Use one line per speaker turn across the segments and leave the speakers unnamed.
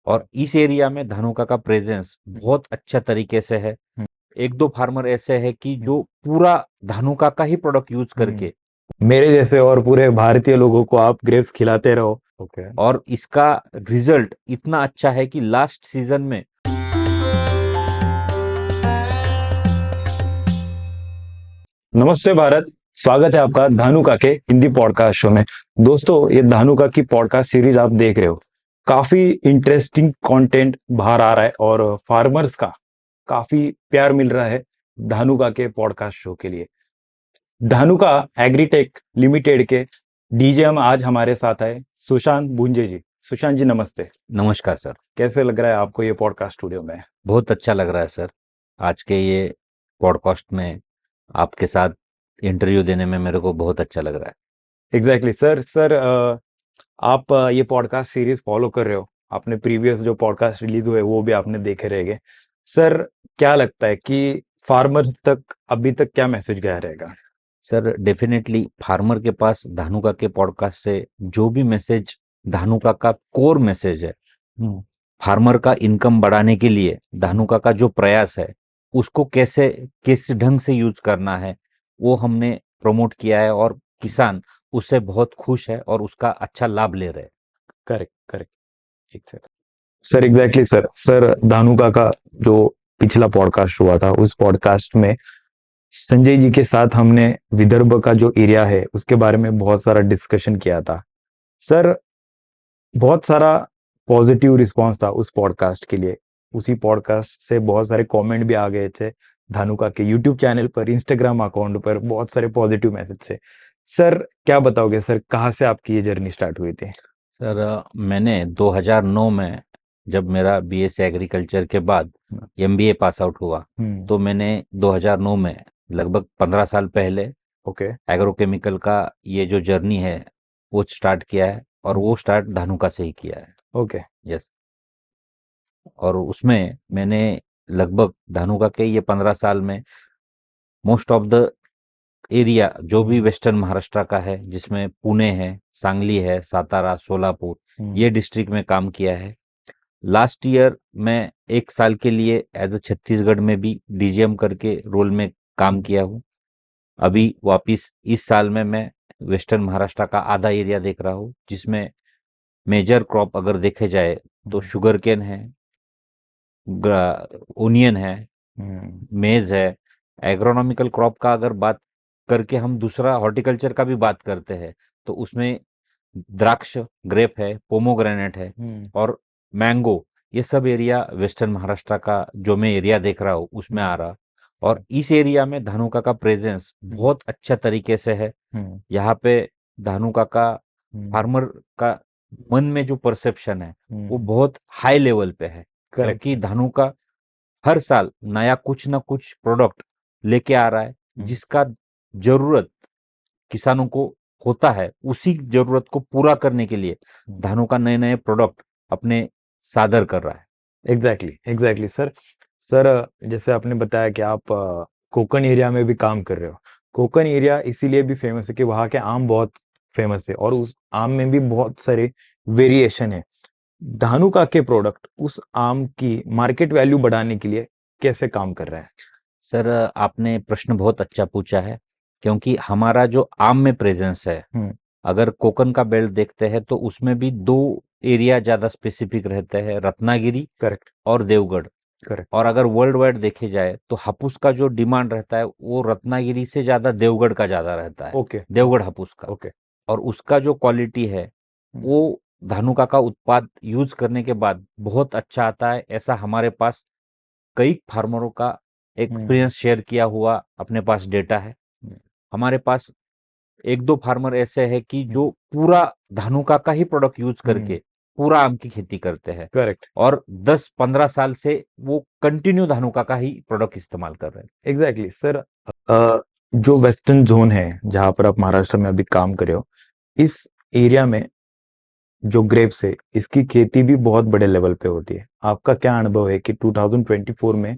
और इस एरिया में धानुका का प्रेजेंस बहुत अच्छा तरीके से है।
हम्म,
एक दो फार्मर ऐसे हैं कि जो पूरा धानुका का ही प्रोडक्ट यूज
हम्म।
करके
मेरे जैसे और पूरे भारतीय लोगों को आप ग्रेप्स खिलाते रहो। ओके।
और इसका रिजल्ट इतना अच्छा है कि लास्ट सीजन में
नमस्ते भारत। स्वागत है आपका धानुका के हिंदी पॉडकास्ट शो में। दोस्तों, ये धानुका की पॉडकास्ट सीरीज आप देख रहे हो। काफी इंटरेस्टिंग कंटेंट बाहर आ रहा है और फार्मर्स का काफी प्यार मिल रहा है धानुका के पॉडकास्ट शो के लिए। धानुका एग्रीटेक लिमिटेड के डीजीएम आज हमारे साथ है सुशांत भुंजे जी। सुशांत जी, नमस्ते।
नमस्कार सर।
कैसे लग रहा है आपको ये पॉडकास्ट स्टूडियो में?
बहुत अच्छा लग रहा है सर। आज के ये पॉडकास्ट में आपके साथ इंटरव्यू देने में मेरे को बहुत अच्छा लग रहा है।
एग्जैक्टली सर, आप ये पॉडकास्ट सीरीज फॉलो कर रहे हो। आपने प्रीवियस जो पॉडकास्ट रिलीज हुए वो भी आपने देखे रहेंगे। सर, क्या लगता है कि फार्मर्स तक अभी तक क्या मैसेज गया रहेगा?
सर डेफिनेटली फार्मर के पास धानुका के पॉडकास्ट से जो भी मैसेज धानुका का कोर मैसेज है,
हम्म,
फार्मर का इनकम बढ़ाने के लिए धानुका का जो प्रयास है उसको कैसे किस ढंग से यूज करना है वो हमने प्रमोट किया है और किसान उससे बहुत खुश है और उसका अच्छा लाभ ले रहे हैं।
Correct correct. ठीक सर, एग्जैक्टली सर, धानुका का जो पिछला पॉडकास्ट हुआ था उस पॉडकास्ट में संजय जी के साथ हमने विदर्भ का जो एरिया है उसके बारे में बहुत सारा डिस्कशन किया था। सर, बहुत सारा पॉजिटिव रिस्पांस था उस पॉडकास्ट के लिए। उसी पॉडकास्ट से बहुत सारे कमेंट भी आ गए थे। धानुका के यूट्यूब चैनल पर, इंस्टाग्राम अकाउंट पर बहुत सारे पॉजिटिव मैसेज थे। सर, क्या बताओगे सर, कहाँ से आपकी ये जर्नी स्टार्ट हुई थी?
सर मैंने 2009 में जब मेरा बीएससी एग्रीकल्चर के बाद एमबीए पास आउट हुआ
हम्म।
तो मैंने 2009 में लगभग 15 साल पहले
ओके।
एग्रोकेमिकल का ये जो जर्नी है वो स्टार्ट किया है और
हम्म।
वो स्टार्ट धानुका से ही किया है।
ओके।
यस। और उसमें मैंने लगभग धानुका के ये 15 साल में मोस्ट ऑफ द एरिया जो भी
हम्म।
वेस्टर्न महाराष्ट्र का है जिसमें पुणे है, सांगली है, सातारा, सोलापुर,
हम्म।
ये डिस्ट्रिक्ट में काम किया है। लास्ट ईयर मैं 1 साल के लिए एज अ छत्तीसगढ़ में भी डीजीएम करके रोल में काम
हम्म।
किया हूँ। अभी वापिस इस साल में मैं वेस्टर्न महाराष्ट्र का आधा एरिया देख रहा हूँ जिसमें मेजर क्रॉप अगर देखे जाए तो
हम्म।
शुगर केन है, ओनियन है,
हम्म।
मेज है। एग्रोनॉमिकल क्रॉप का अगर बात करके हम दूसरा हॉर्टिकल्चर का भी बात करते हैं तो उसमें द्राक्ष, ग्रेप है, पोमोग्रेनेट है
हम्म।
और मैंगो। ये सब एरिया वेस्टर्न महाराष्ट्र का जो मैं एरिया देख रहा हूँ उसमें आ रहा। और इस एरिया में धानुका का प्रेजेंस
हम्म।
बहुत अच्छा तरीके से है।
हम्म।
यहाँ पे धानुका का
हम्म।
फार्मर का मन में जो परसेप्शन है वो
हम्म।
बहुत हाई लेवल पे है
करेक्ट
क्योंकि
है।
धानुका हर साल नया कुछ ना कुछ प्रोडक्ट लेके आ रहा है
हम्म।
जिसका जरूरत किसानों को होता है। उसी जरूरत को पूरा करने के लिए
हम्म।
धानुका नए नए प्रोडक्ट अपने सादर कर रहा है।
एग्जैक्टली एग्जैक्टली सर, जैसे आपने बताया कि आप कोकण एरिया में भी काम कर रहे हो। कोकण एरिया इसीलिए भी फेमस है कि वहाँ के आम बहुत फेमस है और उस आम में भी बहुत सारे वेरिएशन है। धानुका के प्रोडक्ट उस आम की मार्केट वैल्यू बढ़ाने के लिए कैसे काम कर रहा है?
सर आपने प्रश्न बहुत अच्छा पूछा है क्योंकि हमारा जो आम में प्रेजेंस है,
हम्म।
अगर कोकन का बेल्ट देखते हैं तो उसमें भी दो एरिया ज्यादा स्पेसिफिक रहते हैं, रत्नागिरी
करेक्ट
और देवगढ़।
करेक्ट।
और अगर वर्ल्ड वाइड देखे जाए तो हापुस का जो डिमांड रहता है वो रत्नागिरी से ज्यादा देवगढ़ का ज्यादा रहता है,
ओके
देवगढ़
ओके
हापुस का।
ओके।
और उसका जो क्वालिटी है
हम्म।
वो धानुका का उत्पाद यूज करने के बाद बहुत अच्छा आता है। ऐसा हमारे पास कई फार्मरों का
हम्म।
एक्सपीरियंस शेयर किया हुआ अपने पास डेटा है।
हम्म।
हमारे पास एक दो फार्मर ऐसे हैं कि
हम्म।
जो पूरा धानुका का ही प्रोडक्ट यूज
हम्म।
करके पूरा आम की खेती करते हैं
करेक्ट।
और 10-15 साल से वो कंटिन्यू धानुका का ही प्रोडक्ट इस्तेमाल कर रहे हैं।
एग्जैक्टली सर, जो वेस्टर्न जोन है जहां पर आप महाराष्ट्र में अभी काम कर रहे हो, इस एरिया में जो ग्रेप्स है इसकी खेती भी बहुत बड़े लेवल पे होती है। आपका क्या अनुभव है कि 2024 में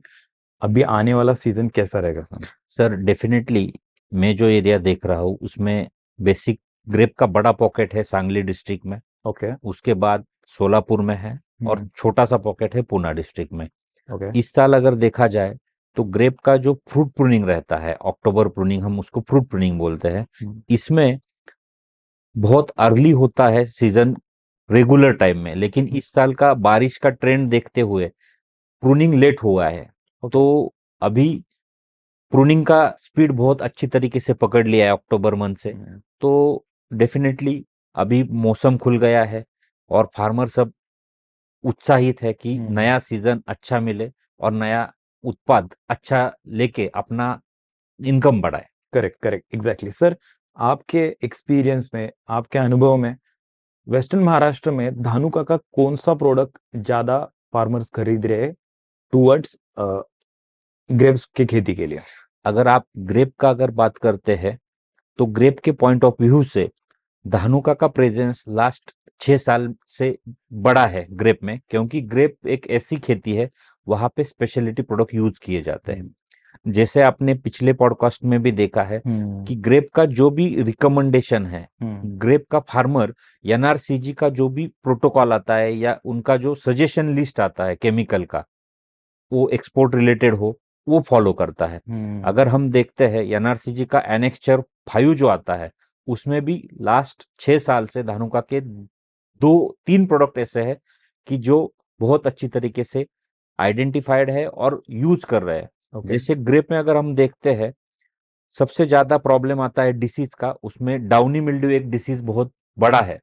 अभी आने वाला सीजन कैसा रहेगा सर?
सर डेफिनेटली मैं जो एरिया देख रहा हूँ उसमें बेसिक ग्रेप का बड़ा पॉकेट है सांगली डिस्ट्रिक्ट में।
ओके।
उसके बाद सोलापुर में है, और छोटा सा पॉकेट है पूना डिस्ट्रिक्ट में।
ओके
इस साल अगर देखा जाए तो ग्रेप का जो फ्रूट प्रूनिंग रहता है, अक्टूबर प्रूनिंग, हम उसको फ्रूट प्रूनिंग बोलते हैं, इसमें बहुत अर्ली होता है सीजन रेगुलर टाइम में, लेकिन इस साल का बारिश का ट्रेंड देखते हुए प्रूनिंग लेट हुआ है। तो अभी प्रूनिंग का स्पीड बहुत अच्छी तरीके से पकड़ लिया है अक्टूबर मंथ से। तो डेफिनेटली अभी मौसम खुल गया है और फार्मर सब उत्साहित है कि नया सीजन अच्छा मिले और नया उत्पाद अच्छा लेके अपना इनकम बढ़ाए।
करेक्ट करेक्ट एग्जैक्टली सर, आपके एक्सपीरियंस में, आपके अनुभव में वेस्टर्न महाराष्ट्र में धानुका का कौन सा प्रोडक्ट ज्यादा फार्मर्स खरीद रहे हैं टूवर्ड्स ग्रेप्स की खेती के लिए?
अगर आप ग्रेप का अगर बात करते हैं तो ग्रेप के पॉइंट ऑफ व्यू से धानुका का प्रेजेंस लास्ट 6 साल से बड़ा है ग्रेप में, क्योंकि ग्रेप एक ऐसी खेती है वहां पे स्पेशलिटी प्रोडक्ट यूज किए जाते हैं। जैसे आपने पिछले पॉडकास्ट में भी देखा है कि ग्रेप का जो भी रिकमेंडेशन है, ग्रेप का फार्मर एनआरसीजी का जो भी प्रोटोकॉल आता है या उनका जो सजेशन लिस्ट आता है केमिकल का, वो एक्सपोर्ट रिलेटेड हो, वो फॉलो करता है। अगर हम देखते हैं एनआरसीजी का एनेक्चर 5 जो आता है, उसमें भी लास्ट 6 साल से धानुका के 2-3 प्रोडक्ट ऐसे हैं कि जो बहुत अच्छी तरीके से आइडेंटिफाइड है और यूज कर रहे हैं। जैसे ग्रेप में अगर हम देखते हैं, सबसे ज्यादा प्रॉब्लम आता है डिसीज का, उसमें डाउनी मिल्ड्यू एक डिसीज बहुत बड़ा है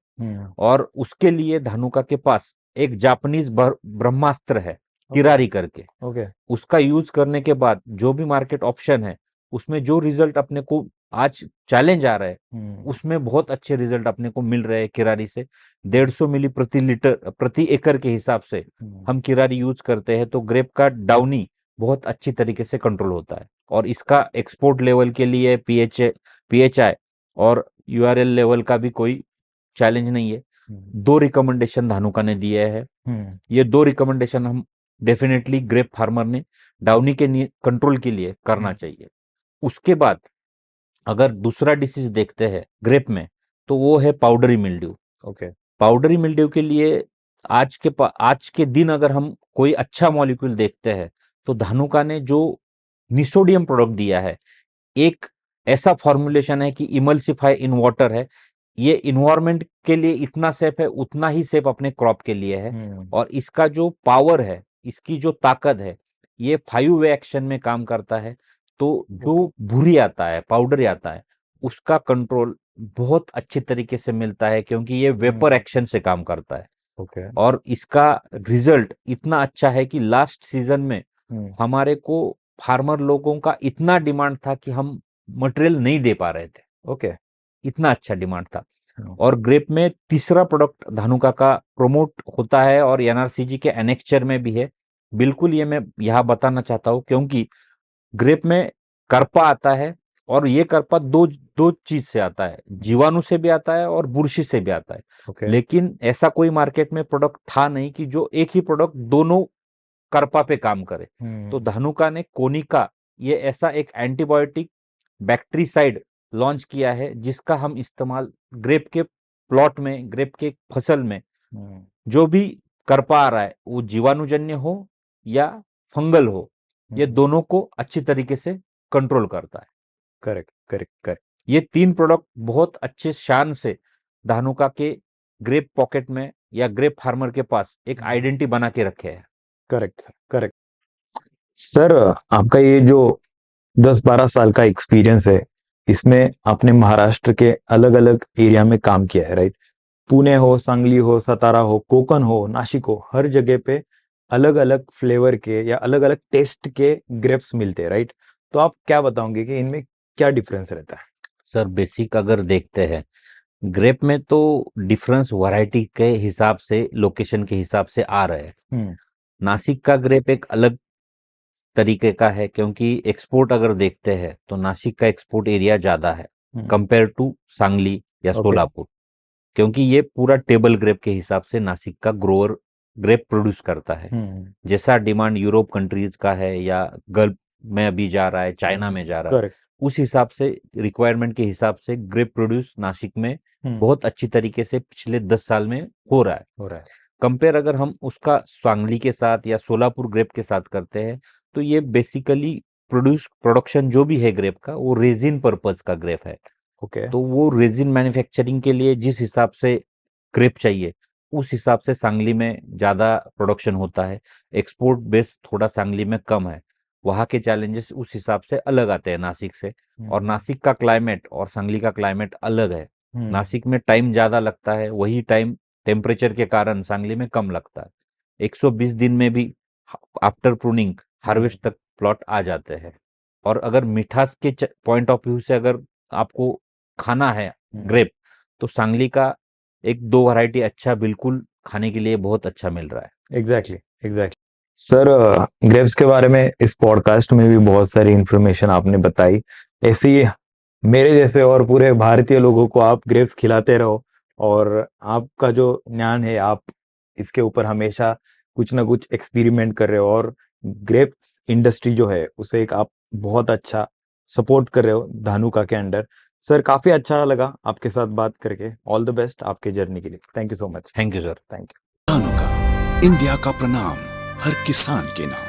और उसके लिए धानुका के पास एक जापानीज ब्रह्मास्त्र है, किरारी करके। उसका यूज करने के बाद जो भी मार्केट ऑप्शन है उसमें जो रिजल्ट अपने को आज चैलेंज आ रहा है, उसमें बहुत अच्छे रिजल्ट अपने को मिल रहे हैं किरारी से। 150 मिली प्रति एकड़ के हिसाब से हम किरारी यूज करते हैं तो ग्रेप का डाउनी बहुत अच्छी तरीके से कंट्रोल होता है और इसका एक्सपोर्ट लेवल के लिए पीएचआई और यूआरएल लेवल का भी कोई चैलेंज नहीं है। 2 रिकमेंडेशन धानुका ने दिए हैं। ये 2 रिकमेंडेशन हम डेफिनेटली ग्रेप फार्मर ने डाउनी के कंट्रोल के लिए करना चाहिए। उसके बाद अगर दूसरा डिसीज देखते हैं ग्रेप में तो वो है पाउडरी मिल्ड्यू। पाउडरी मिल्ड्यू के लिए आज के दिन अगर हम कोई अच्छा मॉलिक्यूल देखते हैं तो धानुका ने जो निसोडियम प्रोडक्ट दिया है, एक ऐसा फॉर्मुलेशन है कि इमल्सिफाई इन वाटर है। ये इन्वायरमेंट के लिए इतना सेफ है, उतना ही सेफ अपने क्रॉप के लिए है। और इसका जो पावर है, इसकी जो ताकत है, ये 5 वे एक्शन में काम करता है। तो जो भूरी आता है, पाउडर आता है, उसका कंट्रोल बहुत अच्छे तरीके से मिलता है क्योंकि ये वेपर एक्शन से काम करता है। और इसका रिजल्ट इतना अच्छा है कि लास्ट सीजन में हमारे को फार्मर लोगों का इतना डिमांड था कि हम मटेरियल नहीं दे पा रहे थे। इतना अच्छा डिमांड था। और ग्रेप में तीसरा प्रोडक्ट धानुका का प्रमोट होता है और एनआरसीजी के एनेक्चर में भी है। बिल्कुल ये मैं यहाँ बताना चाहता हूँ क्योंकि ग्रेप में करपा आता है और ये करपा दो चीज से आता है, जीवाणु से भी आता है और बुरशी से भी आता है। लेकिन ऐसा कोई मार्केट में प्रोडक्ट था नहीं कि जो एक ही प्रोडक्ट दोनों करपा पे काम करे। तो धानुका ने कोनिका, ये ऐसा एक एंटीबायोटिक बैक्टीरिसाइड लॉन्च किया है जिसका हम इस्तेमाल ग्रेप के प्लॉट में, ग्रेप के फसल में जो भी करपा आ रहा है, वो जीवाणुजन्य हो या फंगल हो, ये दोनों को अच्छी तरीके से कंट्रोल करता है।
करेक्ट।
ये 3 प्रोडक्ट बहुत अच्छे शान से धानुका के ग्रेप पॉकेट में या ग्रेप फार्मर के पास एक आइडेंटिटी बना के रखे हैं।
करेक्ट सर, आपका ये जो 10-12 साल का एक्सपीरियंस है, इसमें आपने महाराष्ट्र के अलग अलग एरिया में काम किया है, राइट? पुणे हो, सांगली हो, सतारा हो, कोकण हो, नासिक हो, हर जगह पे अलग अलग फ्लेवर के या अलग अलग टेस्ट के ग्रेप्स मिलते हैं, राइट? तो आप क्या बताओगे कि इनमें क्या डिफरेंस रहता है?
सर बेसिक अगर देखते हैं ग्रेप में तो डिफरेंस वैरायटी के हिसाब से, लोकेशन के हिसाब से आ रहे हैं। नासिक का ग्रेप एक अलग तरीके का है क्योंकि एक्सपोर्ट अगर देखते हैं तो नासिक का एक्सपोर्ट एरिया ज्यादा है कंपेयर टू सांगली या सोलापुर, क्योंकि ये पूरा टेबल ग्रेप के हिसाब से नासिक का ग्रोअर ग्रेप प्रोड्यूस करता है। जैसा डिमांड यूरोप कंट्रीज का है या गल्फ में अभी जा रहा है, चाइना में जा रहा है, उस हिसाब से रिक्वायरमेंट के हिसाब से ग्रेप प्रोड्यूस नासिक में बहुत अच्छी तरीके से पिछले 10 साल में हो रहा है। कंपेयर अगर हम उसका सांगली के साथ या सोलापुर ग्रेप के साथ करते हैं, तो ये बेसिकली प्रोडक्शन जो भी है ग्रेप का, वो रेजिन पर्पज का ग्रेप है।
ओके।
तो वो रेजिन मैन्युफैक्चरिंग के लिए जिस हिसाब से ग्रेप चाहिए, उस हिसाब से सांगली में ज़्यादा प्रोडक्शन होता है। एक्सपोर्ट बेस थोड़ा सांगली में कम है। वहाँ के चैलेंजेस उस हिसाब से अलग आते हैं नासिक से। और नासिक का क्लाइमेट और सांगली का क्लाइमेट अलग है। नासिक में टाइम ज़्यादा लगता है, वही टाइम टेम्परेचर के कारण सांगली में कम लगता है। 120 दिन में भी आफ्टर प्रूनिंग हार्वेस्ट तक प्लॉट आ जाते हैं। और अगर मिठास के पॉइंट ऑफ व्यू से अगर आपको खाना है ग्रेप, तो सांगली का एक दो वैरायटी अच्छा बिल्कुल खाने के लिए बहुत अच्छा मिल रहा है।
एग्जैक्टली सर, ग्रेप्स के बारे में इस पॉडकास्ट में भी बहुत सारी इंफॉर्मेशन आपने बताई। ऐसे ही मेरे जैसे और पूरे भारतीय लोगों को आप ग्रेप्स खिलाते रहो, और आपका जो ज्ञान है आप इसके ऊपर हमेशा कुछ ना कुछ एक्सपेरिमेंट कर रहे हो, और ग्रेप्स इंडस्ट्री जो है उसे एक आप बहुत अच्छा सपोर्ट कर रहे हो धानुका के अंडर। सर, काफी अच्छा लगा आपके साथ बात करके। ऑल द बेस्ट आपके जर्नी के लिए। Thank you so much.
Thank you sir.
Thank you.
Dhanuka, India का प्रणाम हर किसान के नाम।